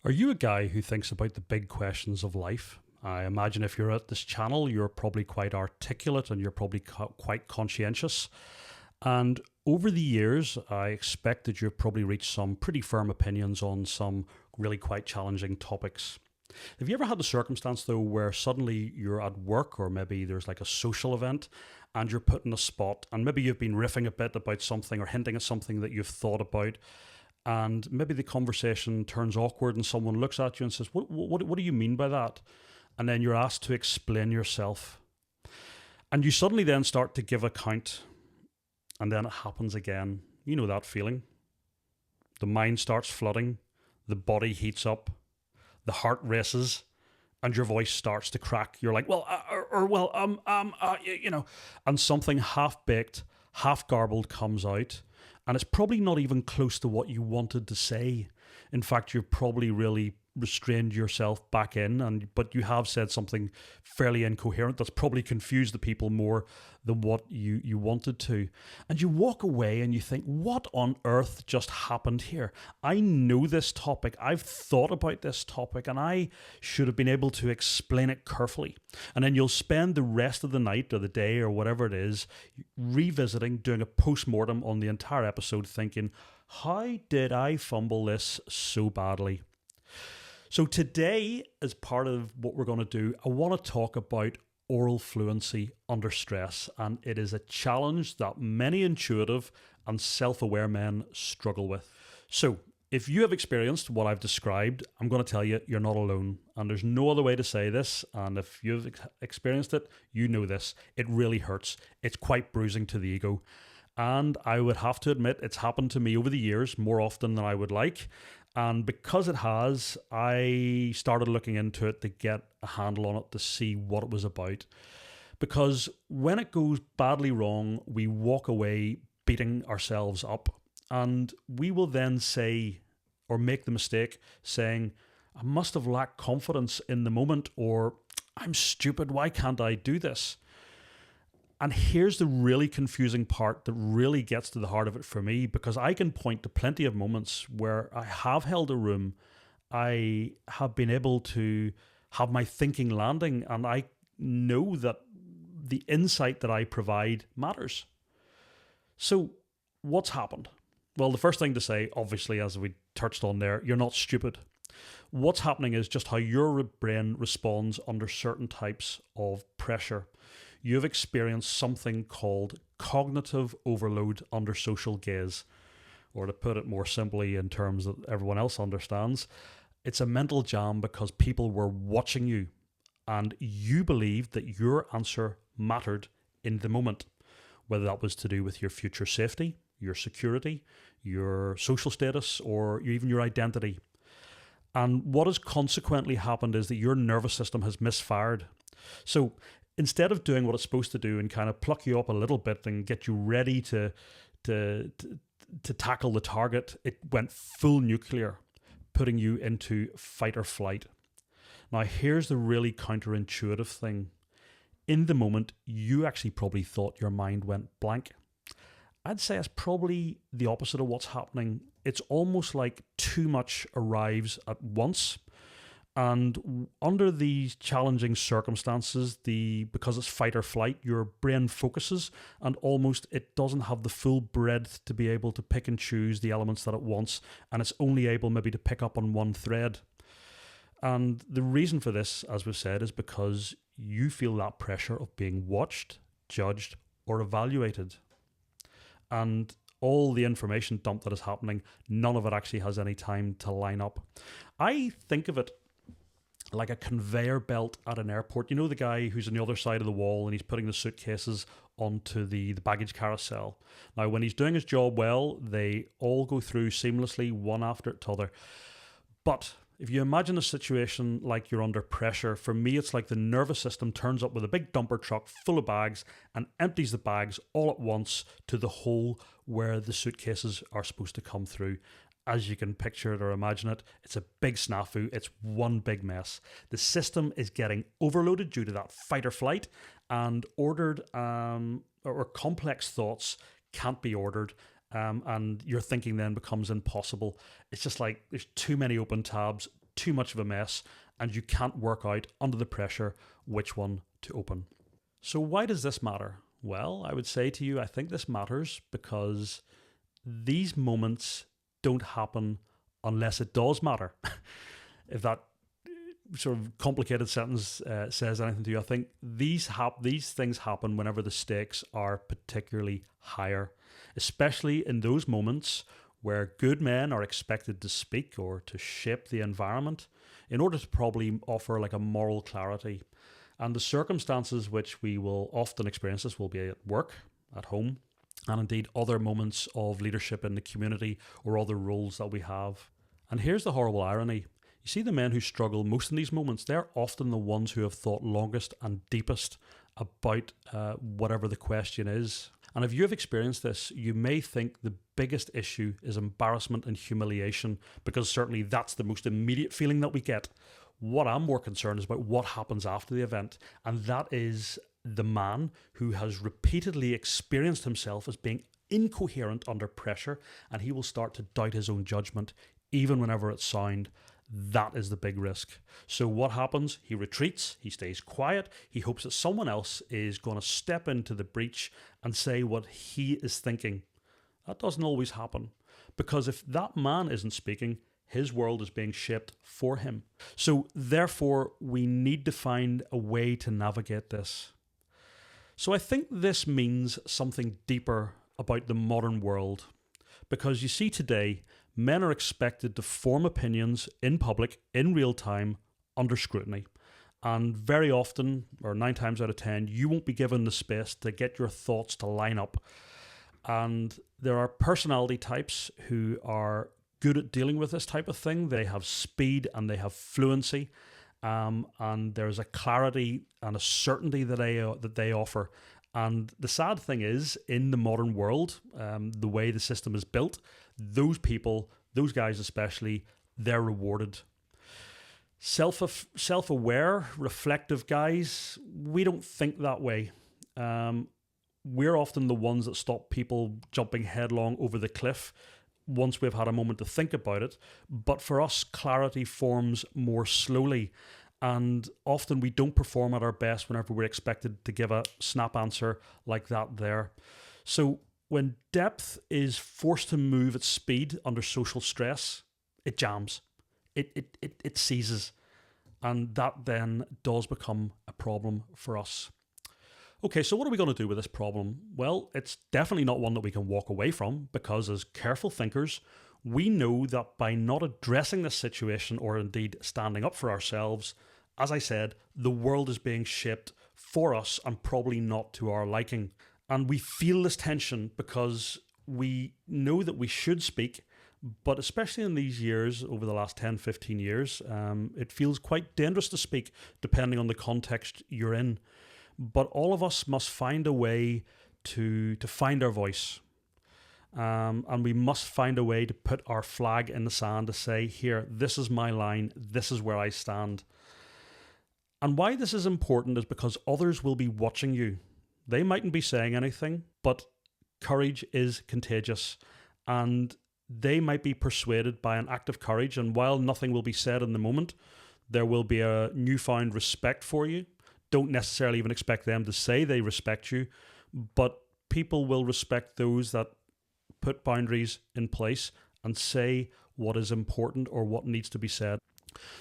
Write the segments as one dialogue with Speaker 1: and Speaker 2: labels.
Speaker 1: Are you a guy who thinks about the big questions of life? I imagine if you're at this channel, you're probably quite articulate and you're probably quite conscientious. And over the years, I expect that you've probably reached some pretty firm opinions on some really quite challenging topics. Have you ever had the circumstance, though, where suddenly you're at work or maybe there's like a social event and you're put in a spot and maybe you've been riffing a bit about something or hinting at something that you've thought about, and maybe the conversation turns awkward and someone looks at you and says, what do you mean by that? And then you're asked to explain yourself. And you suddenly then start to give account, and then it happens again. You know that feeling. The mind starts flooding, the body heats up, the heart races, and your voice starts to crack. You're like, and something half baked, half garbled comes out, and it's probably not even close to what you wanted to say. In fact, you've probably really restrained yourself back in, but you have said something fairly incoherent that's probably confused the people more than what you wanted to. And you walk away and you think, what on earth just happened here? I know this topic, I've thought about this topic, and I should have been able to explain it carefully. And then you'll spend the rest of the night or the day or whatever it is revisiting, doing a post-mortem on the entire episode, thinking, how did I fumble this so badly? So today, as part of what we're going to do, I want to talk about oral fluency under stress. And it is a challenge that many intuitive and self-aware men struggle with. So if you have experienced what I've described, I'm going to tell you, you're not alone. And there's no other way to say this. And if you've experienced it, you know this. It really hurts. It's quite bruising to the ego. And I would have to admit, it's happened to me over the years more often than I would like. And because it has, I started looking into it to get a handle on it, to see what it was about. Because when it goes badly wrong, we walk away beating ourselves up. And we will then say, or make the mistake saying, I must have lacked confidence in the moment, or I'm stupid, why can't I do this? And here's the really confusing part that really gets to the heart of it for me, because I can point to plenty of moments where I have held a room, I have been able to have my thinking landing, and I know that the insight that I provide matters. So what's happened? Well, the first thing to say, obviously, as we touched on there, you're not stupid. What's happening is just how your brain responds under certain types of pressure. You've experienced something called cognitive overload under social gaze. Or to put it more simply in terms that everyone else understands, it's a mental jam because people were watching you and you believed that your answer mattered in the moment, whether that was to do with your future safety, your security, your social status, or even your identity. And what has consequently happened is that your nervous system has misfired. So instead of doing what it's supposed to do and kind of pluck you up a little bit and get you ready to tackle the target, it went full nuclear, putting you into fight or flight. Now, here's the really counterintuitive thing. In the moment, you actually probably thought your mind went blank. I'd say it's probably the opposite of what's happening. It's almost like too much arrives at once. And under these challenging circumstances, because it's fight or flight, your brain focuses and almost it doesn't have the full breadth to be able to pick and choose the elements that it wants, and it's only able maybe to pick up on one thread. And the reason for this, as we've said, is because you feel that pressure of being watched, judged, or evaluated. And all the information dump that is happening, none of it actually has any time to line up. I think of it like a conveyor belt at an airport. You know the guy who's on the other side of the wall and he's putting the suitcases onto the baggage carousel. Now, when he's doing his job well, they all go through seamlessly, one after the other. But if you imagine a situation like you're under pressure, for me it's like the nervous system turns up with a big dumper truck full of bags and empties the bags all at once to the hole where the suitcases are supposed to come through. As you can picture it or imagine it, it's a big snafu. It's one big mess. The system is getting overloaded due to that fight or flight, and ordered or complex thoughts can't be ordered. And your thinking then becomes impossible. It's just like there's too many open tabs, too much of a mess, and you can't work out under the pressure which one to open. So why does this matter? Well, I would say to you, I think this matters because these moments don't happen unless it does matter. If that sort of complicated sentence says anything to you, I think these things happen whenever the stakes are particularly higher, especially in those moments where good men are expected to speak or to shape the environment in order to probably offer like a moral clarity. And the circumstances which we will often experience this will be at work, at home, and indeed other moments of leadership in the community or other roles that we have. And here's the horrible irony. You see, the men who struggle most in these moments, they're often the ones who have thought longest and deepest about whatever the question is. And if you have experienced this, you may think the biggest issue is embarrassment and humiliation, because certainly that's the most immediate feeling that we get. What I'm more concerned is about what happens after the event, and that is the man who has repeatedly experienced himself as being incoherent under pressure, and he will start to doubt his own judgment, even whenever it's sound. That is the big risk. So what happens? He retreats, he stays quiet, he hopes that someone else is going to step into the breach and say what he is thinking. That doesn't always happen, because if that man isn't speaking, his world is being shaped for him. So therefore, we need to find a way to navigate this. So I think this means something deeper about the modern world, because you see today, men are expected to form opinions in public, in real time, under scrutiny. And very often, or 9 times out of 10, you won't be given the space to get your thoughts to line up. And there are personality types who are good at dealing with this type of thing. They have speed and they have fluency. And there's a clarity and a certainty that they offer. And the sad thing is, in the modern world, the way the system is built, those people, those guys especially, they're rewarded. Self-aware, reflective guys, we don't think that way. We're often the ones that stop people jumping headlong over the cliff once we've had a moment to think about it. But for us, clarity forms more slowly. And often we don't perform at our best whenever we're expected to give a snap answer like that there. So when depth is forced to move at speed under social stress, it jams. It seizes. And that then does become a problem for us. Okay, so what are we going to do with this problem? Well, it's definitely not one that we can walk away from, because as careful thinkers, we know that by not addressing this situation, or indeed standing up for ourselves, as I said, the world is being shaped for us and probably not to our liking. And we feel this tension because we know that we should speak, but especially in these years, over the last 10, 15 years, it feels quite dangerous to speak depending on the context you're in. But all of us must find a way to find our voice. And we must find a way to put our flag in the sand to say, here, this is my line, this is where I stand. And why this is important is because others will be watching you. They mightn't be saying anything, but courage is contagious. And they might be persuaded by an act of courage. And while nothing will be said in the moment, there will be a newfound respect for you. Don't necessarily even expect them to say they respect you, but people will respect those that put boundaries in place and say what is important or what needs to be said.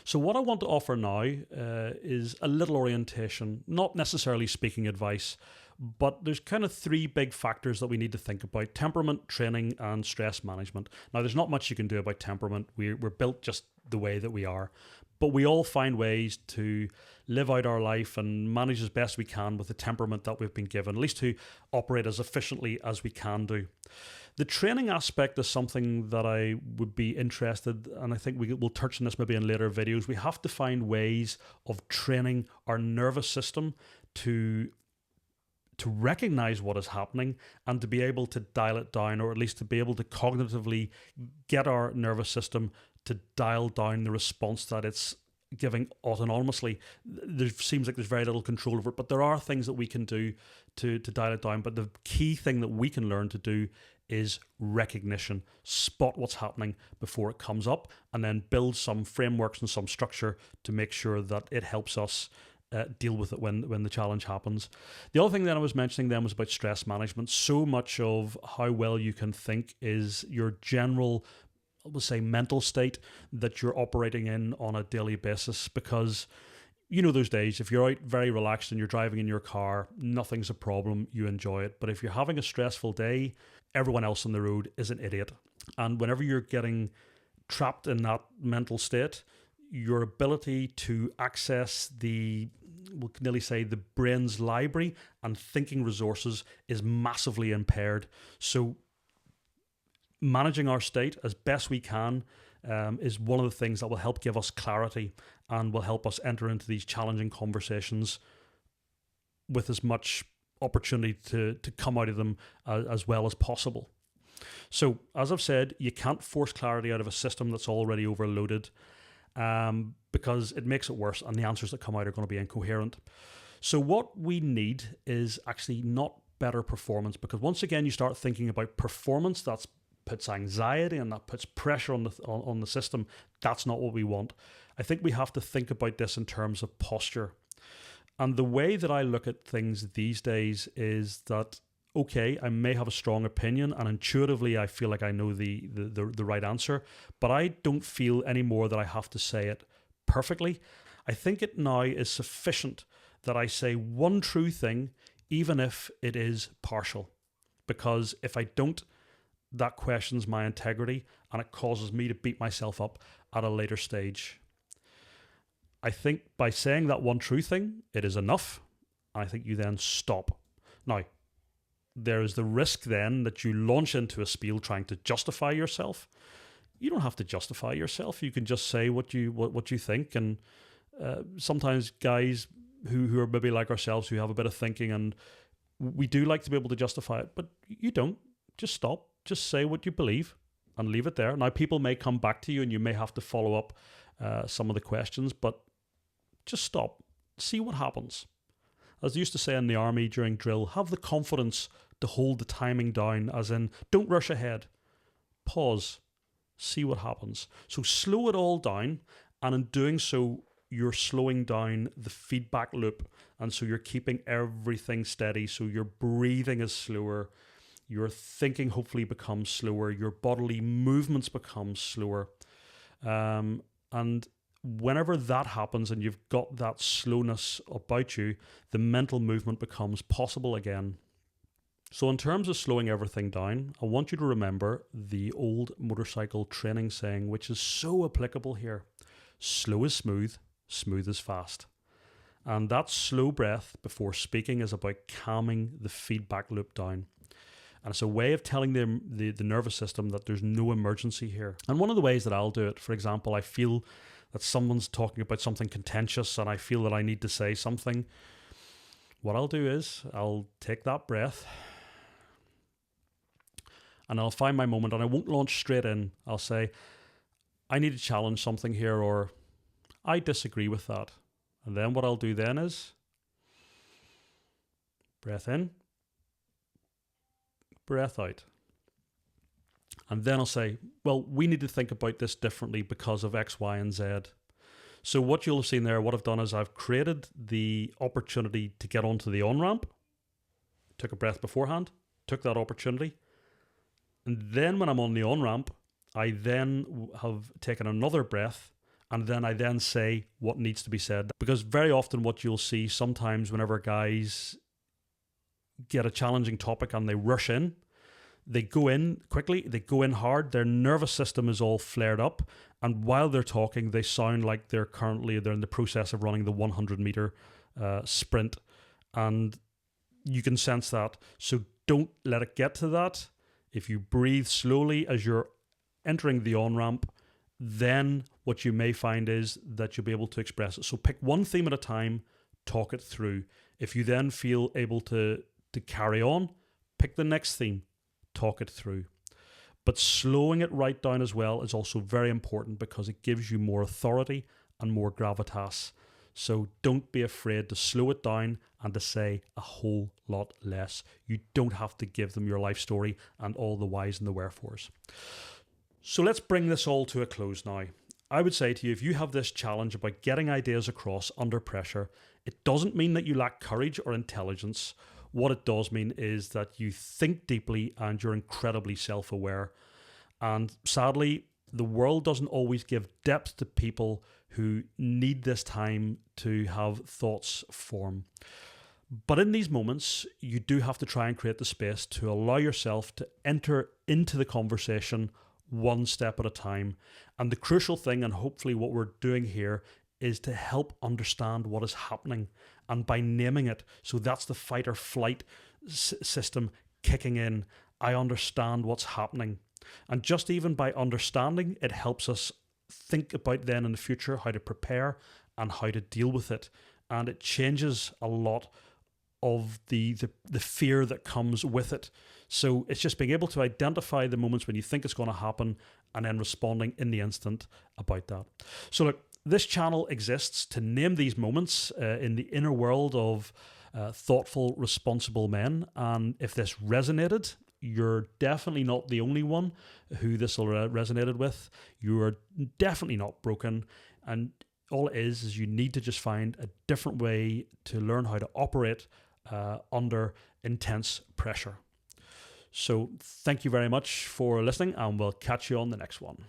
Speaker 1: So what I want to offer now is a little orientation, not necessarily speaking advice, but there's kind of 3 big factors that we need to think about: temperament, training, and stress management. Now, there's not much you can do about temperament. We're built just the way that we are, but we all find ways to live out our life and manage as best we can with the temperament that we've been given, at least to operate as efficiently as we can do. The training aspect is something that I would be interested, and I think we'll touch on this maybe in later videos. We have to find ways of training our nervous system to recognize what is happening and to be able to dial it down, or at least to be able to cognitively get our nervous system to dial down the response that it's giving autonomously. There seems like there's very little control over it, but there are things that we can do to dial it down. But the key thing that we can learn to do is recognition. Spot what's happening before it comes up, and then build some frameworks and some structure to make sure that it helps us deal with it when the challenge happens. The other thing that I was mentioning then was about stress management. So much of how well you can think is your general, I would say, mental state that you're operating in on a daily basis, because you know those days, if you're out very relaxed and you're driving in your car, nothing's a problem, you enjoy it. But if you're having a stressful day, everyone else on the road is an idiot. And whenever you're getting trapped in that mental state, your ability to access we'll nearly say the brain's library and thinking resources is massively impaired. So managing our state as best we can is one of the things that will help give us clarity and will help us enter into these challenging conversations with as much opportunity to come out of them as well as possible. So, as I've said, you can't force clarity out of a system that's already overloaded, because it makes it worse and the answers that come out are going to be incoherent. So what we need is actually not better performance, because once again you start thinking about performance, that puts anxiety and that puts pressure on the system. That's not what we want. I think we have to think about this in terms of posture. And the way that I look at things these days is that, okay, I may have a strong opinion and intuitively I feel like I know the right answer, but I don't feel anymore that I have to say it perfectly. I think it now is sufficient that I say one true thing, even if it is partial. Because if I don't, that questions my integrity and it causes me to beat myself up at a later stage. I think by saying that one true thing, it is enough. I think you then stop. Now, there is the risk then that you launch into a spiel trying to justify yourself. You don't have to justify yourself. You can just say what you think. And sometimes guys who are maybe like ourselves, who have a bit of thinking, and we do like to be able to justify it, but you don't. Just stop. Just say what you believe and leave it there. Now, people may come back to you and you may have to follow up some of the questions, but just stop. See what happens. As they used to say in the army during drill, have the confidence to hold the timing down, as in, don't rush ahead. Pause. See what happens. So slow it all down, and in doing so, you're slowing down the feedback loop, and so you're keeping everything steady, so your breathing is slower, your thinking hopefully becomes slower, your bodily movements become slower. And whenever that happens and you've got that slowness about you, the mental movement becomes possible again. So in terms of slowing everything down, I want you to remember the old motorcycle training saying, which is so applicable here. Slow is smooth, smooth is fast. And that slow breath before speaking is about calming the feedback loop down. And it's a way of telling the nervous system that there's no emergency here. And one of the ways that I'll do it, for example, I feel that someone's talking about something contentious and I feel that I need to say something. What I'll do is I'll take that breath and I'll find my moment, and I won't launch straight in. I'll say, I need to challenge something here, or I disagree with that. And then what I'll do then is breath in, breath out. And then I'll say, well, we need to think about this differently because of X, Y, and Z. So what you'll have seen there, what I've done is I've created the opportunity to get onto the on-ramp, took a breath beforehand, took that opportunity. And then when I'm on the on-ramp, I then have taken another breath, and then I then say what needs to be said. Because very often what you'll see sometimes whenever guys get a challenging topic and they rush in, they go in quickly, they go in hard, their nervous system is all flared up, and while they're talking, they sound like they're in the process of running the 100-meter sprint, and you can sense that. So don't let it get to that. If you breathe slowly as you're entering the on-ramp, then what you may find is that you'll be able to express it. So pick one theme at a time, talk it through. If you then feel able to carry on, pick the next theme, talk it through. But slowing it right down as well is also very important because it gives you more authority and more gravitas. So don't be afraid to slow it down and to say a whole lot less. You don't have to give them your life story and all the whys and the wherefores. So let's bring this all to a close now. I would say to you, if you have this challenge about getting ideas across under pressure, it doesn't mean that you lack courage or intelligence. What it does mean is that you think deeply and you're incredibly self-aware. And sadly, the world doesn't always give depth to people who need this time to have thoughts form. But in these moments, you do have to try and create the space to allow yourself to enter into the conversation one step at a time. And the crucial thing, and hopefully what we're doing here, is to help understand what is happening. And by naming it, so that's the fight or flight system kicking in. I understand what's happening. And just even by understanding, it helps us think about then in the future how to prepare and how to deal with it. And it changes a lot of the fear that comes with it. So it's just being able to identify the moments when you think it's going to happen and then responding in the instant about that. So look, this channel exists to name these moments in the inner world of thoughtful, responsible men. And if this resonated, you're definitely not the only one who this will resonated with. You are definitely not broken. And all it is you need to just find a different way to learn how to operate under intense pressure. So thank you very much for listening, and we'll catch you on the next one.